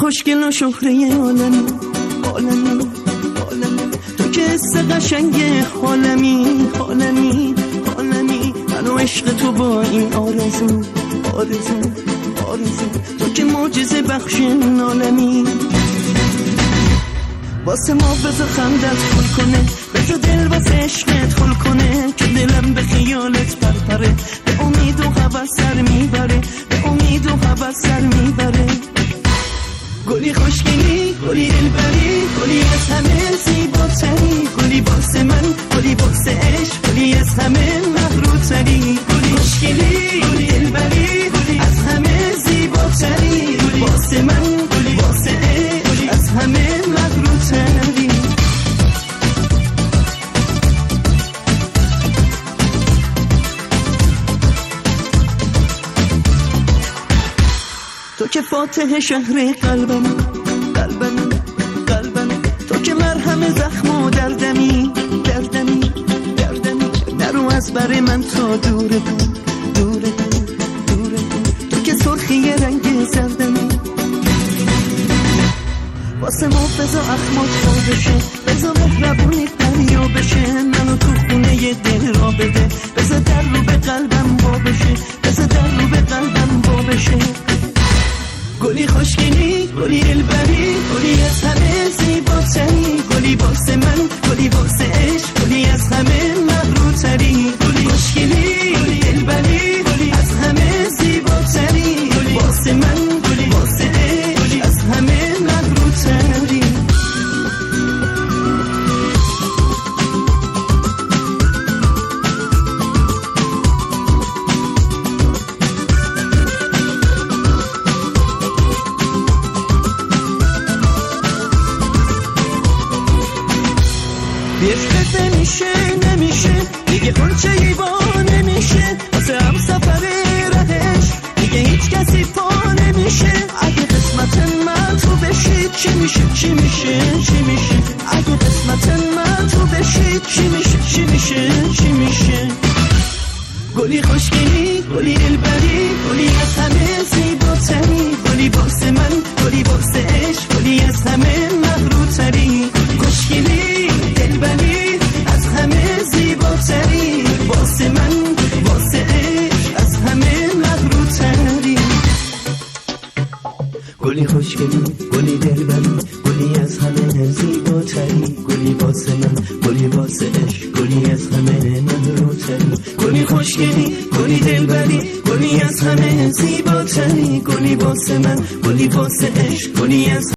خوشگل و شهره عالمی عالمی عالمی، تو که حس قشنگ عالمی عالمی عالمی، من و عشق تو با این آرزو آرزو آرزو، تو که معجزه بخش عالمی. واسه ما بذار خندت خل کنه، بذار دل واسه عشقت خل کنه، که دلم به خیالت پرپره، به امید و خبر سر میبره، به امید و خبر سر میبره. گلی خوشگلی، گلی دلبری، گلی از همه زیباتری، گلی واسه من، گلی واسه عشق، گلی از همه مغروتری. گلی خوشگلی، گلی دلبری، گلی از همه زیباتری، گلی واسه من، گلی واسه عشق، گلی از همه مغروتری. تو که فاتح شهر قلبم قلبم قلبم، تو که مرهم زخم و دردمی دردمی دردمی، نرو از بر من تا دور کن دور کن دور کن، تو که سرخی رنگ زردمی. واسه ما بذار اخمات ها بشه، بذار مهربونی دریا بشه، منو تو خونه دل را بده، بذار در رو به قلبم با بشه، بذار در رو به قلبم با بشه. گلی خوشگلی، گلی دلبری، گلی از همه زیباتری، گلی واسه من، گلی واسه عشق، گلی از همه مغروتری. گلی خوشگلی، گلی دلبری، گلی از همه زیباتری، گلی واسه من، گلی واسه عشق، گلی از همه مغروتری. عشقت نمیشه نمیشه دیگه، خونچه ایوا نمیشه، واسه هم سفر رهش دیگه هیچ کسی پا نمیشه. اگه قسمت من تو بشی چی میشه چی میشه چی میشه، اگه قسمت من تو بشی چی میشه چی میشه چی میشه. گلی خوشگلی، گلی دلبری، گلی از همه زیباتری، گلی واسه من، گلی واسه عشق، گلی از همه مغروتری. خوشگلی دلبری از همه زیباتری، واسه من، واسه عشق، از همه مغروتری. گلی خوشگلی، گلی دلبری، گلی از همه زیباتری، گلی واسه من، گلی واسه عشق، گلی از همه مغروتری. گلی خوشگلی، گلی دلبری، گلی از همه زیباتری، گلی واسه من، گلی واسه عشق، گلی از